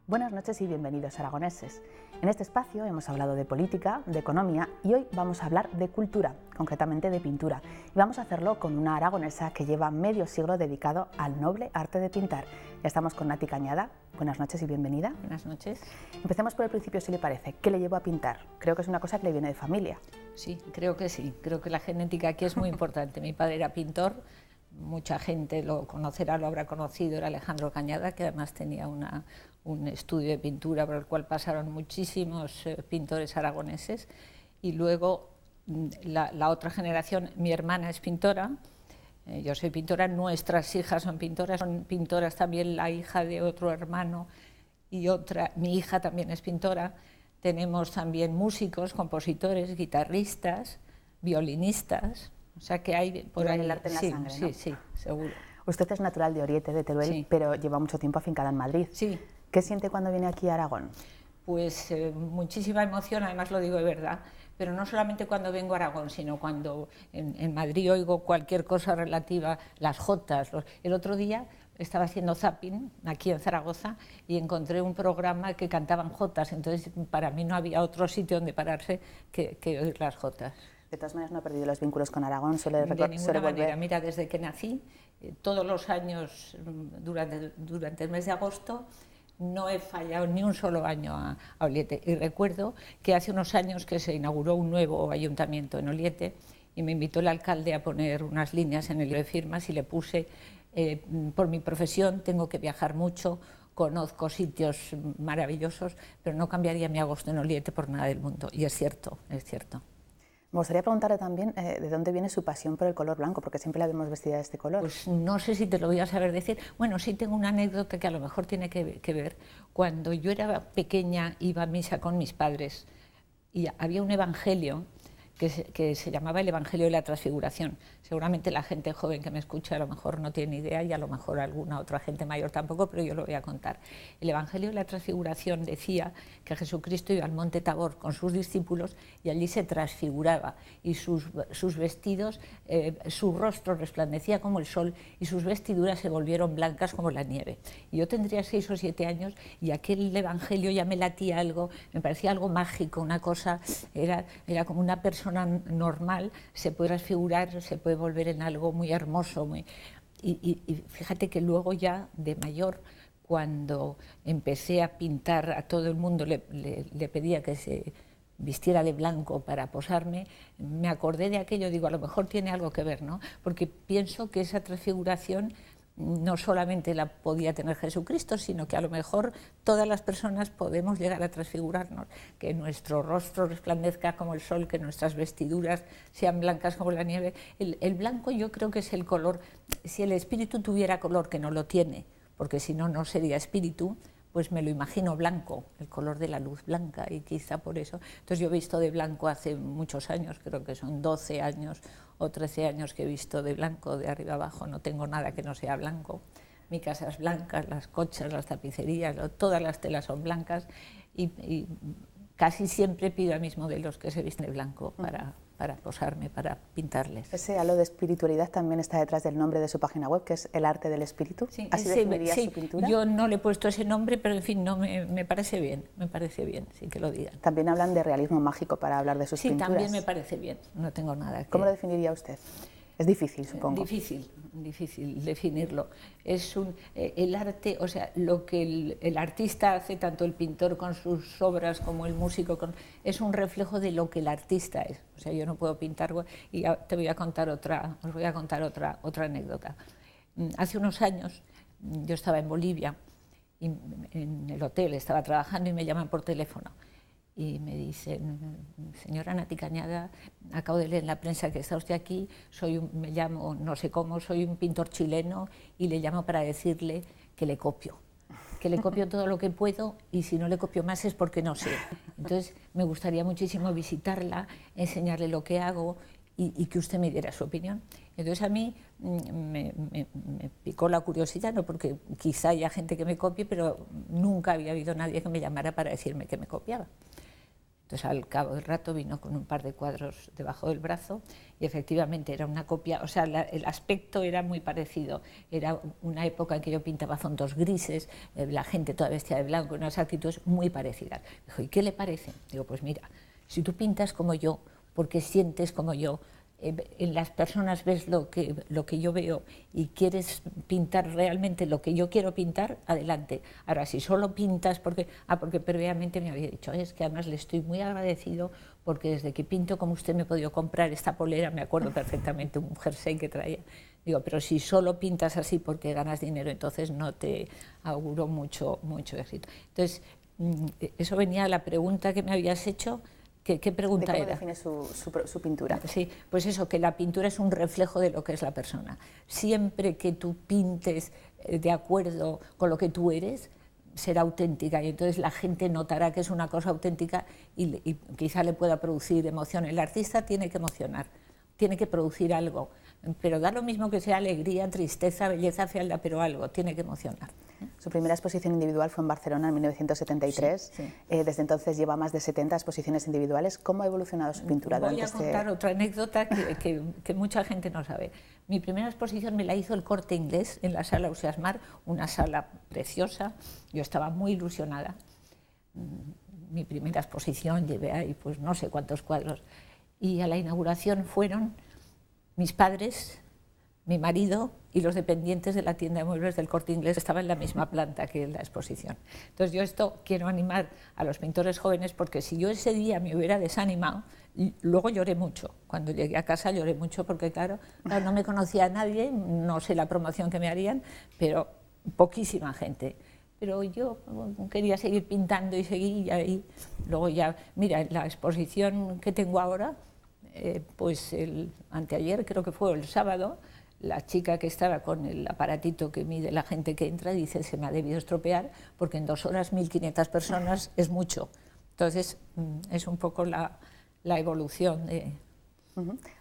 Buenas noches y bienvenidos aragoneses. En este espacio hemos hablado de política, de economía y hoy vamos a hablar de cultura, concretamente de pintura. Y vamos a hacerlo con una aragonesa que lleva medio siglo dedicado al noble arte de pintar. Ya estamos con Nati Cañada. Buenas noches y bienvenida. Buenas noches. Empecemos por el principio, si le parece. ¿Qué le llevó a pintar? Creo que es una cosa que le viene de familia. Sí. Creo que la genética aquí es muy importante. Mi padre era pintor. Mucha gente lo conocerá, lo habrá conocido, era Alejandro Cañada, que además tenía un estudio de pintura por el cual pasaron muchísimos pintores aragoneses. Y luego la otra generación, mi hermana es pintora, yo soy pintora, nuestras hijas son pintoras también, la hija de otro hermano y mi hija también es pintora. Tenemos también músicos, compositores, guitarristas, violinistas. O sea que hay por ahí el arte en la sangre, ¿no? Sí, seguro. Usted es natural de Oriete, de Teruel, Sí. pero lleva mucho tiempo afincada en Madrid. Sí. ¿Qué siente cuando viene aquí a Aragón? Pues muchísima emoción, además lo digo de verdad, pero no solamente cuando vengo a Aragón, sino cuando en Madrid oigo cualquier cosa relativa, las jotas. El otro día estaba haciendo zapping aquí en Zaragoza y encontré un programa que cantaban jotas, entonces para mí no había otro sitio donde pararse que oír las jotas. De todas maneras no ha perdido los vínculos con Aragón, De ninguna manera. Mira, desde que nací, todos los años durante el mes de agosto, no he fallado ni un solo año a Oliete. Y recuerdo que hace unos años que se inauguró un nuevo ayuntamiento en Oliete y me invitó el alcalde a poner unas líneas en el libro de firmas y le puse, por mi profesión tengo que viajar mucho, conozco sitios maravillosos, pero no cambiaría mi agosto en Oliete por nada del mundo. Y es cierto, es cierto. Me gustaría preguntarle también de dónde viene su pasión por el color blanco, porque siempre la vemos vestida de este color. Pues no sé si te lo voy a saber decir. Bueno, sí tengo una anécdota que a lo mejor tiene que ver. Cuando yo era pequeña iba a misa con mis padres y había un evangelio que se llamaba el Evangelio de la Transfiguración. Seguramente la gente joven que me escucha a lo mejor no tiene idea y a lo mejor alguna otra gente mayor tampoco, pero yo lo voy a contar. El Evangelio de la Transfiguración decía que Jesucristo iba al monte Tabor con sus discípulos y allí se transfiguraba y sus vestidos, su rostro resplandecía como el sol y sus vestiduras se volvieron blancas como la nieve. Y yo tendría 6 o 7 años y aquel Evangelio ya me latía algo, me parecía algo mágico, una cosa, era como una persona normal se puede transfigurar, se puede volver en algo muy hermoso. Y fíjate que luego ya de mayor, cuando empecé a pintar, a todo el mundo le pedía que se vistiera de blanco para posarme, me acordé de aquello, digo, a lo mejor tiene algo que ver, ¿no? Porque pienso que esa transfiguración no solamente la podía tener Jesucristo, sino que a lo mejor todas las personas podemos llegar a transfigurarnos, que nuestro rostro resplandezca como el sol, que nuestras vestiduras sean blancas como la nieve. El blanco yo creo que es el color, si el espíritu tuviera color, que no lo tiene, porque si no, no sería espíritu, pues me lo imagino blanco, el color de la luz blanca, y quizá por eso. Entonces yo he visto de blanco hace muchos años, creo que son 12 años o 13 años que he visto de blanco de arriba abajo, no tengo nada que no sea blanco. Mi casa es blanca, las cochas, las tapicerías, todas las telas son blancas y casi siempre pido a mis modelos que se visten de blanco para posarme, para pintarles. Ese halo de espiritualidad también está detrás del nombre de su página web, que es El Arte del Espíritu. Sí, ¿Así definiría su pintura? Yo no le he puesto ese nombre, pero en fin, no, me parece bien, sí que lo digan. También hablan de realismo mágico para hablar de sus pinturas. Sí, también me parece bien, no tengo nada que... ¿Cómo lo definiría usted? Es difícil, supongo. Difícil definirlo. Es el arte, o sea, lo que el artista hace, tanto el pintor con sus obras como el músico, es un reflejo de lo que el artista es. O sea, yo no puedo pintar, y os voy a contar otra anécdota. Hace unos años yo estaba en Bolivia, y en el hotel estaba trabajando y me llaman por teléfono. Y me dicen, señora Nati Cañada, acabo de leer en la prensa que está usted aquí, me llamo no sé cómo, soy un pintor chileno y le llamo para decirle que le copio todo lo que puedo y si no le copio más es porque no sé. Entonces me gustaría muchísimo visitarla, enseñarle lo que hago y que usted me diera su opinión. Entonces a mí me picó la curiosidad, no porque quizá haya gente que me copie, pero nunca había habido nadie que me llamara para decirme que me copiaba. Entonces al cabo del rato vino con un par de cuadros debajo del brazo y efectivamente era una copia, o sea, el aspecto era muy parecido. Era una época en que yo pintaba fondos grises, la gente toda vestida de blanco, unas actitudes muy parecidas. Dijo, ¿y qué le parece? Digo, pues mira, si tú pintas como yo, porque sientes como yo, en las personas ves lo que yo veo y quieres pintar realmente lo que yo quiero pintar, adelante. Ahora, si solo pintas porque previamente me había dicho, es que además le estoy muy agradecido porque desde que pinto como usted me he podido comprar esta polera, me acuerdo perfectamente un jersey que traía. Digo, pero si solo pintas así porque ganas dinero, entonces no te auguro mucho éxito. Entonces, eso venía a la pregunta que me habías hecho. ¿Qué pregunta era? ¿De cómo define su pintura? Sí, pues eso, que la pintura es un reflejo de lo que es la persona. Siempre que tú pintes de acuerdo con lo que tú eres, será auténtica y entonces la gente notará que es una cosa auténtica y quizá le pueda producir emoción. El artista tiene que emocionar, tiene que producir algo, pero da lo mismo que sea alegría, tristeza, belleza, fealdad, pero algo, tiene que emocionar. Su primera exposición individual fue en Barcelona en 1973. Sí. Desde entonces lleva más de 70 exposiciones individuales. ¿Cómo ha evolucionado su pintura? Voy a contar otra anécdota que mucha gente no sabe. Mi primera exposición me la hizo el Corte Inglés en la sala Ausiàs Marc, una sala preciosa. Yo estaba muy ilusionada. Mi primera exposición, llevé ahí pues no sé cuántos cuadros. Y a la inauguración fueron mis padres, mi marido y los dependientes de la tienda de muebles del Corte Inglés. Estaba en la misma planta que en la exposición. Entonces yo esto quiero animar a los pintores jóvenes porque si yo ese día me hubiera desanimado, luego lloré mucho. Cuando llegué a casa lloré mucho porque claro, no me conocía a nadie, no sé la promoción que me harían, pero poquísima gente. Pero yo quería seguir pintando y seguir y ahí. Luego ya, mira, la exposición que tengo ahora, pues anteayer creo que fue el sábado, la chica que estaba con el aparatito que mide la gente que entra dice se me ha debido estropear porque en 2 horas 1.500 personas es mucho. Entonces es un poco la evolución de...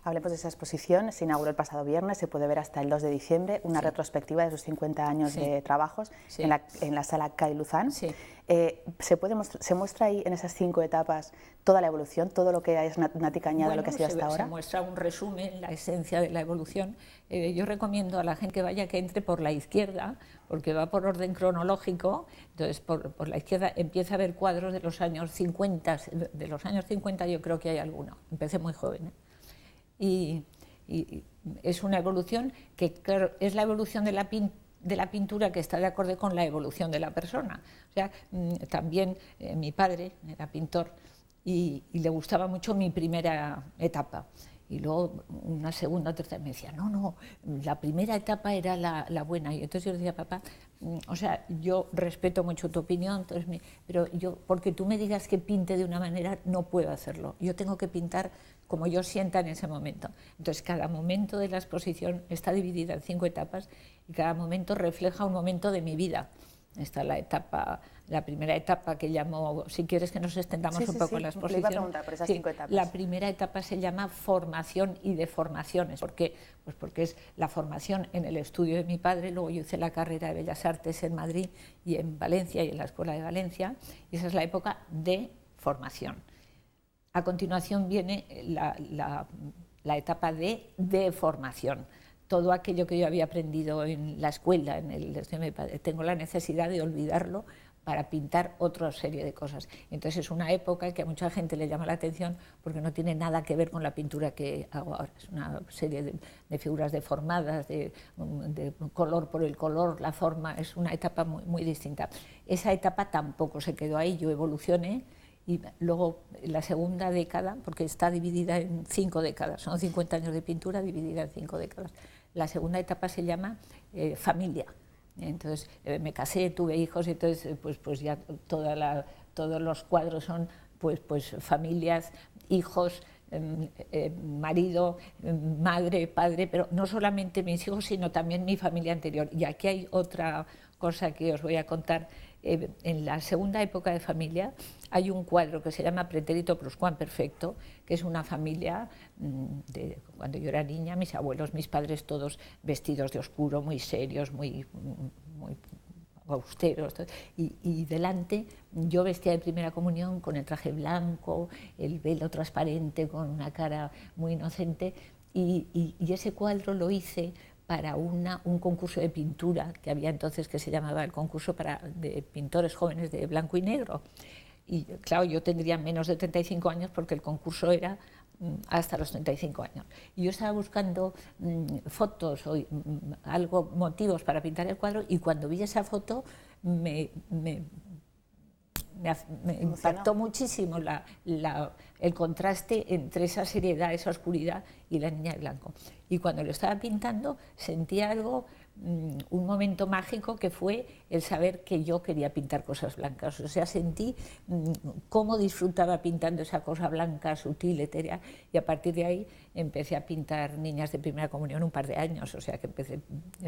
Hablemos de esa exposición. Se inauguró el pasado viernes, se puede ver hasta el 2 de diciembre, una retrospectiva de sus 50 años de trabajos en la sala Cai Luzán. Se muestra ahí en esas 5 etapas toda la evolución, todo lo que es Nati Cañada, lo que ha sido hasta ahora. Se muestra un resumen, la esencia de la evolución. Yo recomiendo a la gente que vaya que entre por la izquierda, porque va por orden cronológico. Entonces por la izquierda empieza a ver cuadros de los años 50, de los años 50 yo creo que hay alguno, empecé muy joven. Y es una evolución que, claro, es la evolución de la pintura que está de acuerdo con la evolución de la persona. O sea, también mi padre era pintor y le gustaba mucho mi primera etapa. Y luego una segunda o tercera me decía, no, la primera etapa era la buena. Y entonces yo decía, papá, o sea, yo respeto mucho tu opinión, entonces pero yo, porque tú me digas que pinte de una manera, no puedo hacerlo. Yo tengo que pintar como yo sienta en ese momento. Entonces cada momento de la exposición está dividida en 5 etapas y cada momento refleja un momento de mi vida. Está la primera etapa que llamo, si quieres que nos extendamos un poco en la exposición. Le iba a preguntar por esas 5 etapas. La primera etapa se llama formación y deformaciones. ¿Por qué? Pues porque es la formación en el estudio de mi padre, luego yo hice la carrera de Bellas Artes en Madrid y en Valencia y en la Escuela de Valencia, y esa es la época de formación. A continuación viene la etapa de deformación. Todo aquello que yo había aprendido en la escuela, en el estudio de mi padre, tengo la necesidad de olvidarlo para pintar otra serie de cosas. Entonces es una época que a mucha gente le llama la atención porque no tiene nada que ver con la pintura que hago ahora. Es una serie de figuras deformadas, de color por el color, la forma, es una etapa muy distinta. Esa etapa tampoco se quedó ahí, yo evolucioné. Y luego la segunda década, porque está dividida en 5 décadas, son 50 años de pintura dividida en 5 décadas. La segunda etapa se llama familia. Entonces me casé, tuve hijos, entonces pues ya todos los cuadros son pues familias, hijos, marido, madre, padre, pero no solamente mis hijos, sino también mi familia anterior. Y aquí hay otra cosa que os voy a contar. En la segunda época de familia hay un cuadro que se llama Pretérito Pluscuamperfecto, que es una familia de cuando yo era niña, mis abuelos, mis padres, todos vestidos de oscuro, muy serios, muy austeros, y delante yo vestía de primera comunión con el traje blanco, el velo transparente, con una cara muy inocente, y ese cuadro lo hice para un concurso de pintura que había entonces, que se llamaba el concurso de pintores jóvenes de blanco y negro. Y claro, yo tendría menos de 35 años porque el concurso era hasta los 35 años. Y yo estaba buscando fotos o motivos para pintar el cuadro, y cuando vi esa foto me impactó muchísimo el contraste entre esa seriedad, esa oscuridad y la niña de blanco. Y cuando lo estaba pintando sentí algo, un momento mágico, que fue el saber que yo quería pintar cosas blancas. O sea, sentí cómo disfrutaba pintando esa cosa blanca, sutil, etérea, y a partir de ahí empecé a pintar niñas de primera comunión un par de años. O sea, que empecé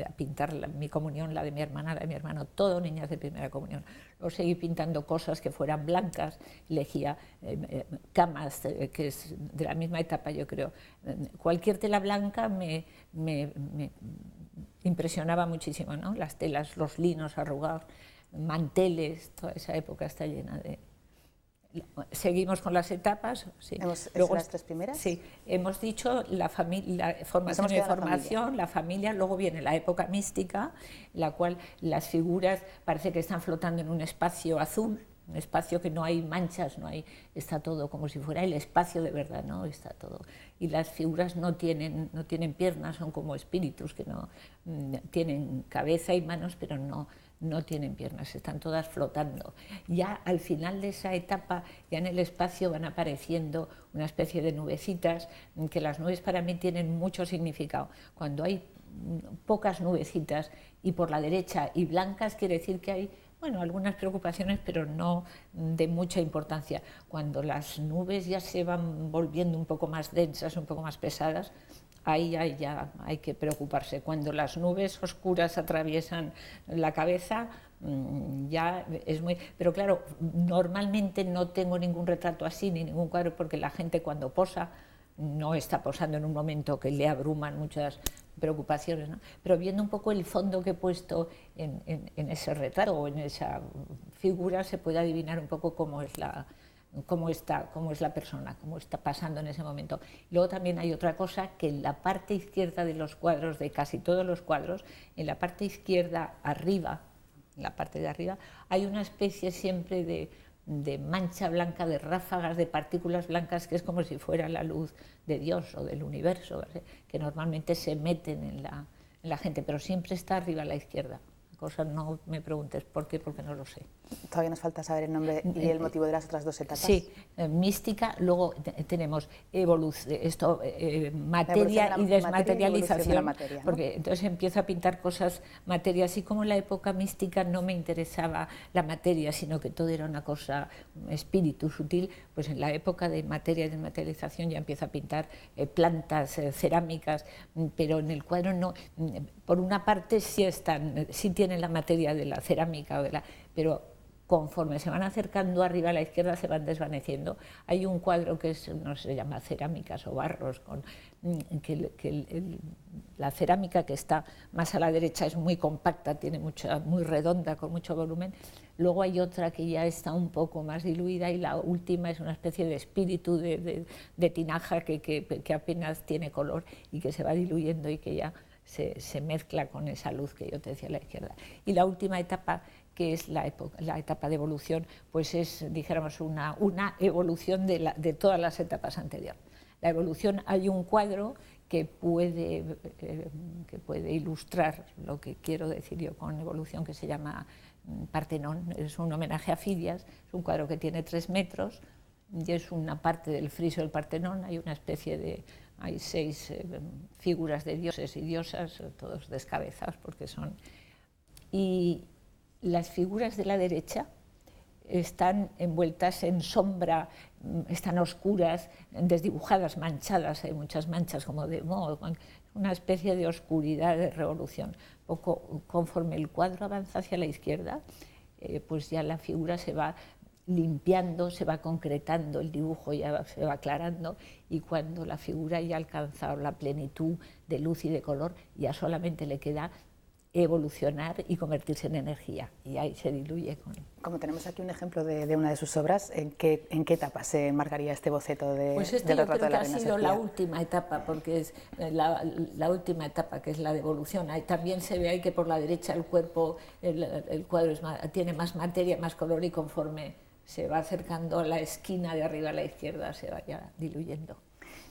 a pintar mi comunión, la de mi hermana, la de mi hermano, todo niñas de primera comunión. Luego seguí pintando cosas que fueran blancas, elegía camas, que es de la misma etapa, yo creo. Cualquier tela blanca me impresionaba muchísimo, ¿no? Las telas, los linos arrugados, manteles, toda esa época está llena de... Seguimos con las etapas. Sí. ¿Hemos hecho las tres primeras? Sí, hemos dicho la formación y formación, la familia, luego viene la época mística, en la cual las figuras parece que están flotando en un espacio azul, un espacio que no hay manchas, está todo como si fuera el espacio de verdad, ¿no? Está todo. Y las figuras no tienen piernas, son como espíritus que no tienen cabeza y manos, pero no tienen piernas, están todas flotando. Ya al final de esa etapa, ya en el espacio van apareciendo una especie de nubecitas, que las nubes para mí tienen mucho significado. Cuando hay pocas nubecitas y por la derecha y blancas, quiere decir que hay, bueno, algunas preocupaciones, pero no de mucha importancia. Cuando las nubes ya se van volviendo un poco más densas, un poco más pesadas, ahí ya hay que preocuparse. Cuando las nubes oscuras atraviesan la cabeza, ya es muy... Pero claro, normalmente no tengo ningún retrato así, ni ningún cuadro, porque la gente cuando posa no está posando en un momento que le abruman muchas preocupaciones, ¿no? Pero viendo un poco el fondo que he puesto en ese retrato o en esa figura, se puede adivinar un poco cómo es la persona, cómo está pasando en ese momento. Luego también hay otra cosa, que en la parte izquierda de los cuadros, de casi todos los cuadros, en la parte izquierda arriba, en la parte de arriba, hay una especie siempre de mancha blanca, de ráfagas de partículas blancas, que es como si fuera la luz de Dios o del universo, ¿verdad? Que normalmente se meten en la gente, pero siempre está arriba a la izquierda. Cosa, no me preguntes por qué, porque no lo sé. Todavía nos falta saber el nombre y el motivo de las otras dos etapas. Sí, mística, luego tenemos materia y desmaterialización, la materia, ¿no? Porque entonces empiezo a pintar cosas materia, así como en la época mística no me interesaba la materia, sino que todo era una cosa, espíritu sutil, pues en la época de materia y desmaterialización ya empiezo a pintar plantas, cerámicas, pero en el cuadro no. Por una parte sí tienen la materia de la cerámica, pero conforme se van acercando arriba a la izquierda se van desvaneciendo. Hay un cuadro que no se llama cerámicas o barros, la cerámica que está más a la derecha es muy compacta, muy redonda, con mucho volumen. Luego hay otra que ya está un poco más diluida, y la última es una especie de espíritu de tinaja que apenas tiene color y que se va diluyendo y que ya se mezcla con esa luz que yo te decía a la izquierda. Y la última etapa, que es la etapa de evolución, pues es, dijéramos, una evolución de todas las etapas anteriores. La evolución, hay un cuadro que puede ilustrar lo que quiero decir yo con evolución, que se llama Partenón, es un homenaje a Fidias, es un cuadro que tiene 3 metros y es una parte del friso del Partenón. Hay 6 figuras de dioses y diosas, todos descabezados porque son... Y las figuras de la derecha están envueltas en sombra, están oscuras, desdibujadas, manchadas, hay muchas manchas como de moho, una especie de oscuridad, de revolución. Poco conforme el cuadro avanza hacia la izquierda, pues ya la figura se va limpiando, se va concretando, el dibujo ya se va aclarando, y cuando la figura ya ha alcanzado la plenitud de luz y de color, ya solamente le queda evolucionar y convertirse en energía, y ahí se diluye con... Como tenemos aquí un ejemplo de una de sus obras, ¿en qué etapa se enmarcaría este boceto Pues del retrato de la reina sido Sofía? la última etapa, porque es la última etapa, que es la de evolución. Ahí también se ve ahí que por la derecha el cuerpo, el cuadro tiene más materia, más color, y conforme se va acercando a la esquina de arriba a la izquierda se vaya diluyendo.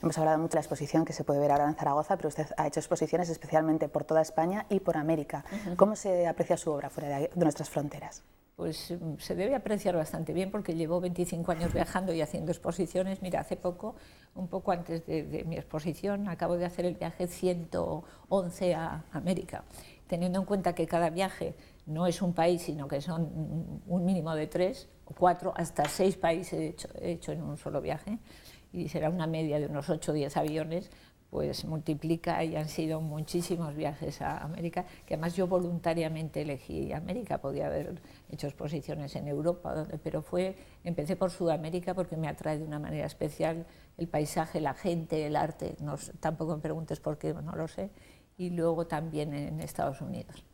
Hemos hablado mucho de la exposición que se puede ver ahora en Zaragoza, pero usted ha hecho exposiciones especialmente por toda España y por América. ¿Cómo se aprecia su obra fuera de nuestras fronteras? Pues se debe apreciar bastante bien, porque llevo 25 años viajando y haciendo exposiciones. Mira, hace poco, un poco antes de mi exposición, acabo de hacer el viaje 111 a América, teniendo en cuenta que cada viaje no es un país, sino que son un mínimo de 3 o 4, hasta 6 países he hecho en un solo viaje, y será una media de unos 8 o 10 aviones, pues multiplica, y han sido muchísimos viajes a América, que además yo voluntariamente elegí América. Podía haber hecho exposiciones en Europa, pero empecé por Sudamérica porque me atrae de una manera especial el paisaje, la gente, el arte. Tampoco me preguntes por qué, no lo sé. Y luego también en Estados Unidos.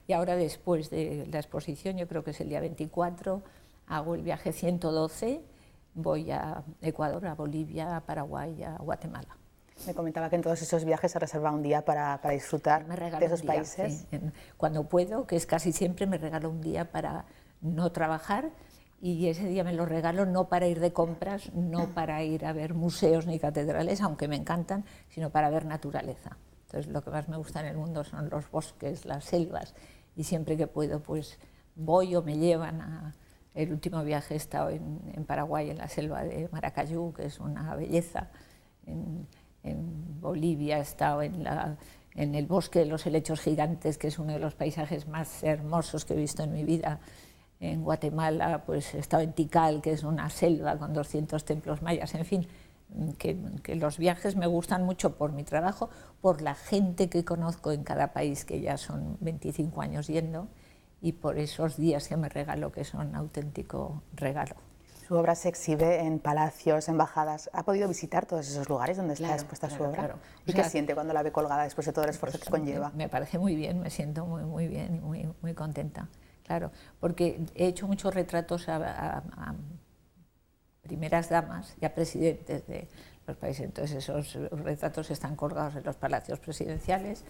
Y ahora, después de la exposición, yo creo que es el día 24, hago el viaje 112, voy a Ecuador, a Bolivia, a Paraguay, a Guatemala. Me comentaba que en todos esos viajes se reserva un día para disfrutar de esos países. Sí. Cuando puedo, que es casi siempre, me regalo un día para no trabajar, y ese día me lo regalo no para ir de compras, no para ir a ver museos ni catedrales, aunque me encantan, sino para ver naturaleza. Entonces, lo que más me gusta en el mundo son los bosques, las selvas, y siempre que puedo pues voy o me llevan a... El último viaje he estado en Paraguay, en la selva de Maracayú, que es una belleza. En Bolivia he estado en el bosque de los helechos gigantes, que es uno de los paisajes más hermosos que he visto en mi vida. En Guatemala pues he estado en Tikal, que es una selva con 200 templos mayas. En fin, que los viajes me gustan mucho por mi trabajo, por la gente que conozco en cada país, que ya son 25 años yendo, y por esos días que me regalo, que son auténtico regalo. Su obra se exhibe en palacios, embajadas. ¿Ha podido visitar todos esos lugares donde está expuesta su obra? Claro. ¿Y qué siente cuando la ve colgada después de todo el esfuerzo que conlleva? Me parece muy bien, me siento muy bien y muy contenta. Claro, porque he hecho muchos retratos a primeras damas y a presidentes de los países. Entonces esos retratos están colgados en los palacios presidenciales.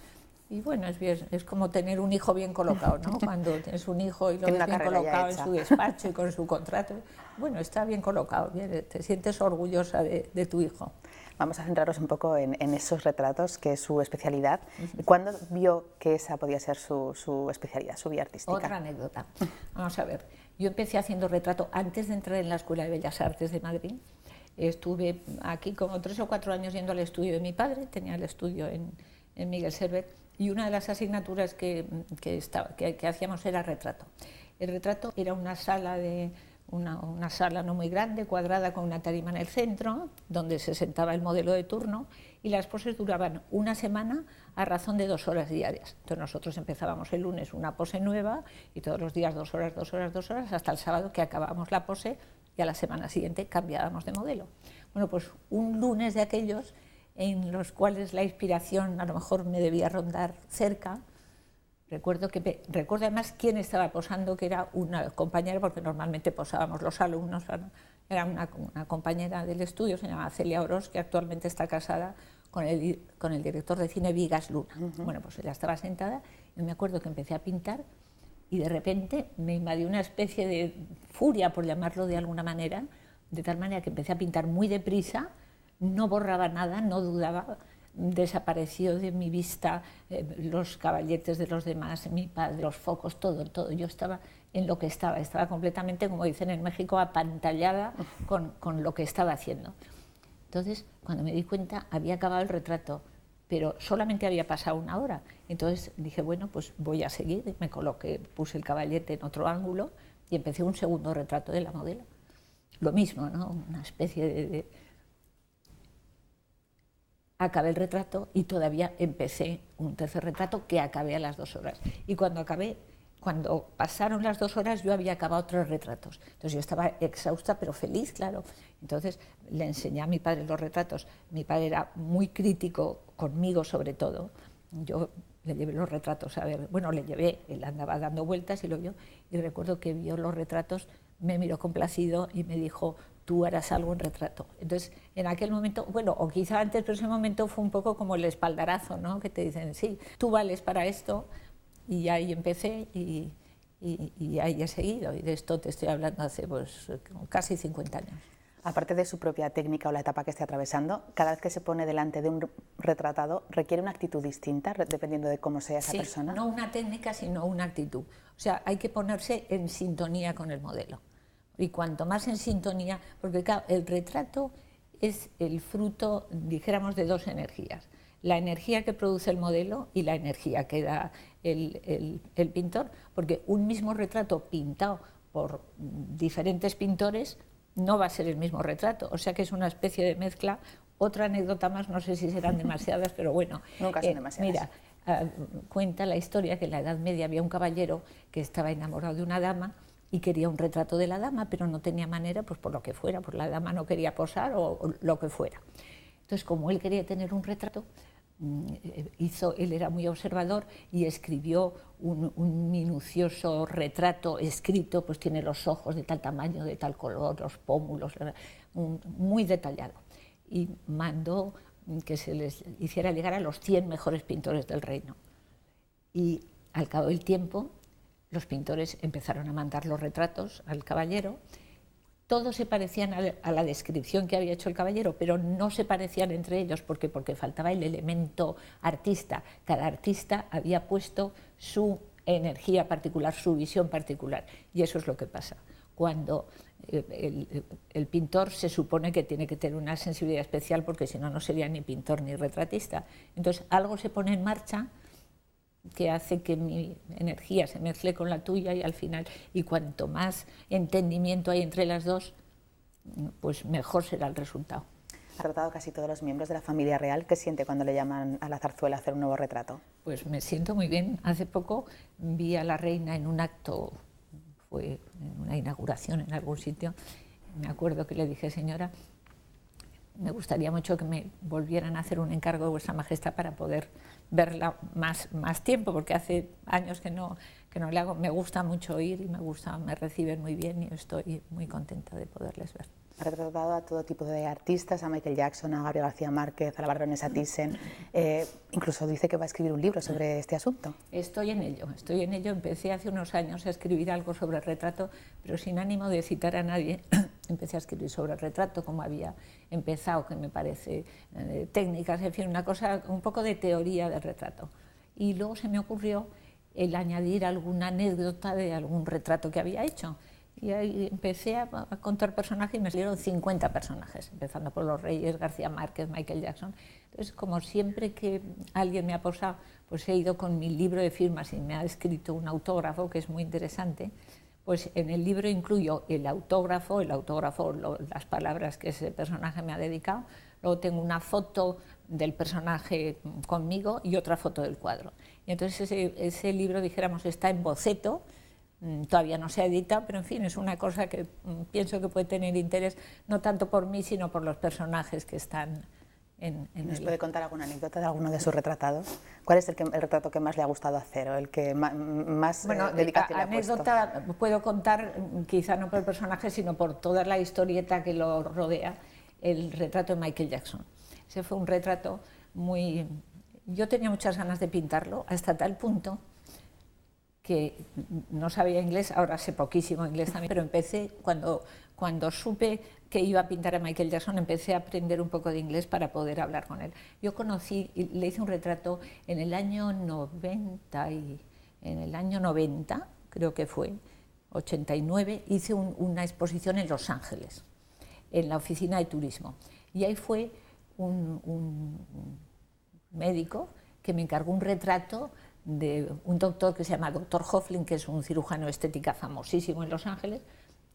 Y bueno, es como tener un hijo bien colocado, ¿no? Cuando tienes un hijo y lo ves bien colocado en su despacho y con su contrato, bueno, está bien colocado, bien, te sientes orgullosa de tu hijo. Vamos a centrarnos un poco en esos retratos, que es su especialidad. ¿Cuándo vio que esa podía ser su especialidad, su vía artística? Otra anécdota. Vamos a ver, yo empecé haciendo retrato antes de entrar en la Escuela de Bellas Artes de Madrid. Estuve aquí como 3 o 4 años yendo al estudio de mi padre, tenía el estudio en Miguel Servet, y una de las asignaturas que hacíamos era retrato. El retrato era una sala una sala no muy grande, cuadrada, con una tarima en el centro, donde se sentaba el modelo de turno, y las poses duraban una semana a razón de 2 horas diarias. Entonces nosotros empezábamos el lunes una pose nueva, y todos los días 2 horas, 2 horas, 2 horas, hasta el sábado, que acabábamos la pose, y a la semana siguiente cambiábamos de modelo. Bueno, pues un lunes de aquellos en los cuales la inspiración a lo mejor me debía rondar cerca. Recuerdo además quién estaba posando, que era una compañera, porque normalmente posábamos los alumnos, era una compañera del estudio, se llama Celia Oroz, que actualmente está casada con el director de cine Vigas Luna. Bueno, pues ella estaba sentada, y me acuerdo que empecé a pintar, y de repente me invadió una especie de furia, por llamarlo de alguna manera, de tal manera que empecé a pintar muy deprisa. No borraba nada, no dudaba, desapareció de mi vista los caballetes de los demás, mi padre, los focos, todo. Yo estaba en lo que estaba completamente, como dicen en México, apantallada con lo que estaba haciendo. Entonces, cuando me di cuenta, había acabado el retrato, pero solamente había pasado 1 hora. Entonces dije, bueno, pues voy a seguir, me coloqué, puse el caballete en otro ángulo y empecé un segundo retrato de la modelo. Lo mismo, ¿no? Una especie de... Acabé el retrato y todavía empecé un tercer retrato que acabé a las 2 horas. Y cuando pasaron las 2 horas, yo había acabado 3 retratos. Entonces yo estaba exhausta, pero feliz, claro. Entonces le enseñé a mi padre los retratos. Mi padre era muy crítico conmigo, sobre todo. Yo le llevé los retratos a ver, bueno, le llevé, él andaba dando vueltas y lo vio, y recuerdo que vio los retratos, me miró complacido y me dijo, tú harás algo en retrato. Entonces, en aquel momento, bueno, o quizá antes, pero ese momento fue un poco como el espaldarazo, ¿no? Que te dicen, sí, tú vales para esto, y ahí empecé y ahí he seguido, y de esto te estoy hablando hace pues casi 50 años. Aparte de su propia técnica o la etapa que esté atravesando, cada vez que se pone delante de un retratado, ¿requiere una actitud distinta dependiendo de cómo sea esa persona? No una técnica, sino una actitud. O sea, hay que ponerse en sintonía con el modelo. Y cuanto más en sintonía, porque claro, el retrato es el fruto, dijéramos, de dos energías. La energía que produce el modelo y la energía que da el pintor, porque un mismo retrato pintado por diferentes pintores no va a ser el mismo retrato, o sea que es una especie de mezcla. Otra anécdota más, no sé si serán demasiadas, pero bueno. Nunca son demasiadas. Mira, cuenta la historia que en la Edad Media había un caballero que estaba enamorado de una dama y quería un retrato de la dama, pero no tenía manera, pues por lo que fuera, pues la dama no quería posar o lo que fuera. Entonces, como él quería tener un retrato, él era muy observador y escribió un minucioso retrato escrito, pues tiene los ojos de tal tamaño, de tal color, los pómulos, muy detallado. Y mandó que se les hiciera llegar a los 100 mejores pintores del reino. Y al cabo del tiempo, los pintores empezaron a mandar los retratos al caballero. Todos se parecían a la descripción que había hecho el caballero, pero no se parecían entre ellos porque faltaba el elemento artista. Cada artista había puesto su energía particular, su visión particular, y eso es lo que pasa. Cuando el pintor se supone que tiene que tener una sensibilidad especial porque si no, no sería ni pintor ni retratista. Entonces algo se pone en marcha que hace que mi energía se mezcle con la tuya y al final, y cuanto más entendimiento hay entre las dos, pues mejor será el resultado. Ha tratado casi todos los miembros de la familia real. ¿Qué siente cuando le llaman a la zarzuela a hacer un nuevo retrato? Pues me siento muy bien. Hace poco vi a la reina en un acto, fue en una inauguración en algún sitio, me acuerdo que le dije, señora, me gustaría mucho que me volvieran a hacer un encargo de vuestra majestad para poder verla más tiempo, porque hace años que no le hago. Me gusta mucho ir y me reciben muy bien y estoy muy contenta de poderles ver. Ha retratado a todo tipo de artistas, a Michael Jackson, a Gabriel García Márquez, a la baronesa Thyssen. Incluso dice que va a escribir un libro sobre este asunto. Estoy en ello. Empecé hace unos años a escribir algo sobre el retrato, pero sin ánimo de citar a nadie. Empecé a escribir sobre el retrato, como había empezado, que me parece, técnicas, en fin, una cosa, un poco de teoría del retrato. Y luego se me ocurrió el añadir alguna anécdota de algún retrato que había hecho. Y ahí empecé a contar personajes y me salieron 50 personajes, empezando por los Reyes, García Márquez, Michael Jackson. Entonces, como siempre que alguien me ha posado, pues he ido con mi libro de firmas y me ha escrito un autógrafo, que es muy interesante. Pues en el libro incluyo el autógrafo, las palabras que ese personaje me ha dedicado. Luego tengo una foto del personaje conmigo y otra foto del cuadro. Y entonces ese libro, dijéramos, está en boceto. Todavía no se ha editado, pero en fin, es una cosa que pienso que puede tener interés, no tanto por mí, sino por los personajes que están en ¿Nos puede contar alguna anécdota de alguno de sus retratados? ¿Cuál es el retrato que más le ha gustado hacer o el que más dedicación le ha puesto? Anécdota puedo contar, quizá no por el personaje, sino por toda la historieta que lo rodea, el retrato de Michael Jackson. Ese fue un retrato muy... Yo tenía muchas ganas de pintarlo, hasta tal punto que no sabía inglés, ahora sé poquísimo inglés también, pero empecé, cuando supe que iba a pintar a Michael Jackson, empecé a aprender un poco de inglés para poder hablar con él. Yo conocí, le hice un retrato en el año 90, creo que fue, 89, hice una exposición en Los Ángeles, en la oficina de turismo, y ahí fue un médico que me encargó un retrato de un doctor que se llama Dr. Hoffling, que es un cirujano estética famosísimo en Los Ángeles,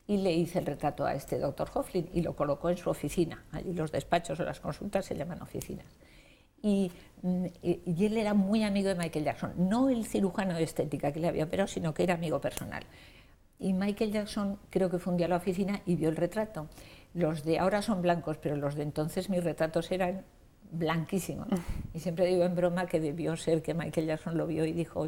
y le hice el retrato a este Dr. Hoffling y lo colocó en su oficina. Allí los despachos o las consultas se llaman oficinas. Y él era muy amigo de Michael Jackson, no el cirujano de estética que le había operado, sino que era amigo personal. Y Michael Jackson creo que fue un día a la oficina y vio el retrato. Los de ahora son blancos, pero los de entonces mis retratos eran blanquísimo. Y siempre digo en broma que debió ser que Michael Jackson lo vio y dijo,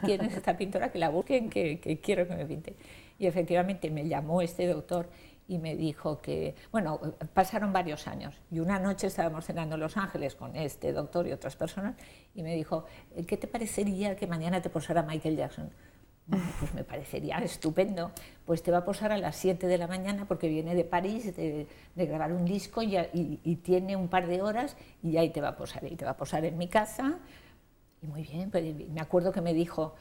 ¿quién es esta pintora? Que la busquen, que quiero que me pinte. Y efectivamente me llamó este doctor y me dijo que, bueno, pasaron varios años y una noche estábamos cenando en Los Ángeles con este doctor y otras personas y me dijo, ¿qué te parecería que mañana te posara Michael Jackson? Pues me parecería estupendo, pues te va a posar a las 7 de la mañana porque viene de París de grabar un disco y tiene un par de horas y ahí te va a posar, y te va a posar en mi casa. Y muy bien, pues me acuerdo que me dijo,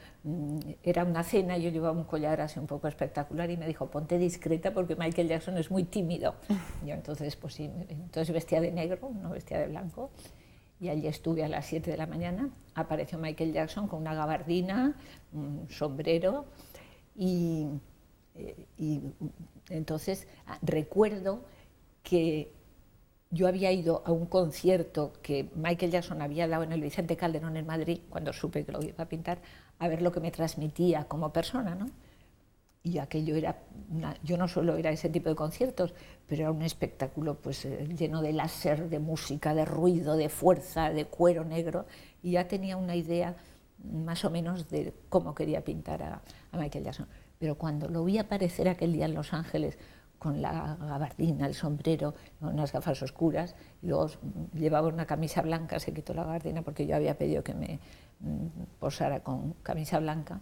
era una cena, yo llevaba un collar así un poco espectacular y me dijo, ponte discreta porque Michael Jackson es muy tímido. Yo entonces, pues sí, entonces vestía de negro, no vestía de blanco. Y allí estuve a las 7 de la mañana, apareció Michael Jackson con una gabardina, un sombrero y entonces recuerdo que yo había ido a un concierto que Michael Jackson había dado en el Vicente Calderón en Madrid, cuando supe que lo iba a pintar, a ver lo que me transmitía como persona, ¿no? Y aquello era, yo no suelo ir a ese tipo de conciertos, pero era un espectáculo pues, lleno de láser, de música, de ruido, de fuerza, de cuero negro, y ya tenía una idea más o menos de cómo quería pintar a Michael Jackson. Pero cuando lo vi aparecer aquel día en Los Ángeles, con la gabardina, el sombrero, unas gafas oscuras, y luego llevaba una camisa blanca, se quitó la gabardina porque yo había pedido que me posara con camisa blanca,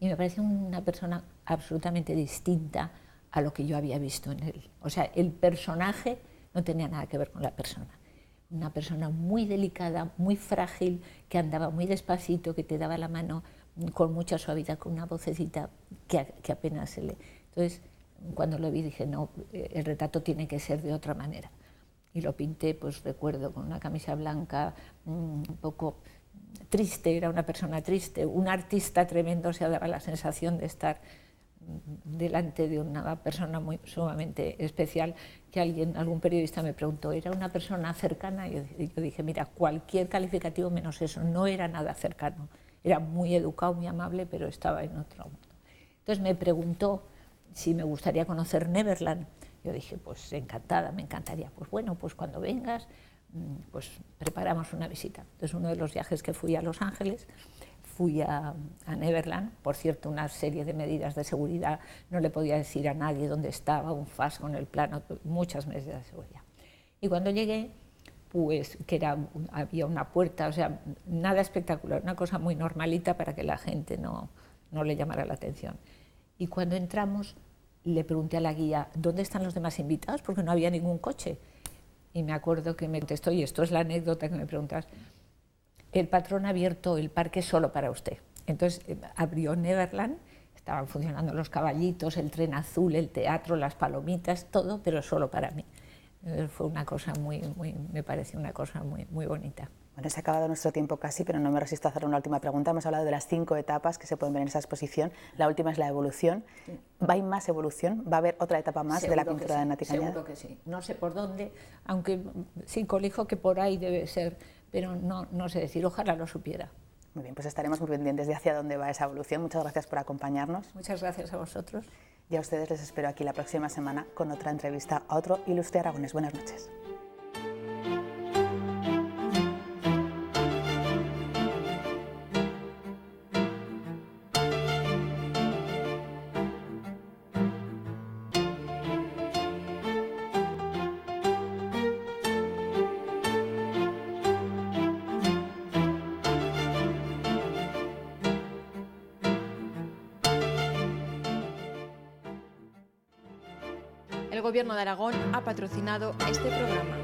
y me pareció una persona absolutamente distinta a lo que yo había visto en él. O sea, el personaje no tenía nada que ver con la persona. Una persona muy delicada, muy frágil, que andaba muy despacito, que te daba la mano con mucha suavidad, con una vocecita que apenas se lee. Entonces, cuando lo vi dije, no, el retrato tiene que ser de otra manera. Y lo pinté, pues recuerdo, con una camisa blanca, un poco triste, era una persona triste, un artista tremendo, se daba la sensación de estar delante de una persona muy sumamente especial, que algún periodista me preguntó, ¿era una persona cercana? Y yo dije, mira, cualquier calificativo menos eso, no era nada cercano, era muy educado, muy amable, pero estaba en otro mundo. Entonces me preguntó si me gustaría conocer Neverland. Yo dije, pues encantada, me encantaría. Pues bueno, pues cuando vengas, pues preparamos una visita. Entonces uno de los viajes que fui a Los Ángeles, fui a Neverland, por cierto, una serie de medidas de seguridad, no le podía decir a nadie dónde estaba, un fax con el plano, muchas medidas de seguridad. Y cuando llegué, pues que había una puerta, o sea, nada espectacular, una cosa muy normalita para que la gente no le llamara la atención. Y cuando entramos, le pregunté a la guía, ¿dónde están los demás invitados? Porque no había ningún coche. Y me acuerdo que me contestó, y esto es la anécdota que me preguntas, el patrón ha abierto el parque solo para usted. Entonces abrió Neverland, estaban funcionando los caballitos, el tren azul, el teatro, las palomitas, todo, pero solo para mí. Fue una cosa me pareció una cosa muy bonita. Bueno, se ha acabado nuestro tiempo casi, pero no me resisto a hacer una última pregunta. Hemos hablado de las 5 etapas que se pueden ver en esa exposición. La última es la evolución. ¿Va a haber más evolución? ¿Va a haber otra etapa más de la pintura de Nati Cañada? Seguro que sí. No sé por dónde, aunque sí colijo que por ahí debe ser, pero no sé decir, ojalá lo supiera. Muy bien, pues estaremos muy pendientes de hacia dónde va esa evolución. Muchas gracias por acompañarnos. Muchas gracias a vosotros. Y a ustedes les espero aquí la próxima semana con otra entrevista a otro ilustre aragonés. Buenas noches. El Gobierno de Aragón ha patrocinado este programa.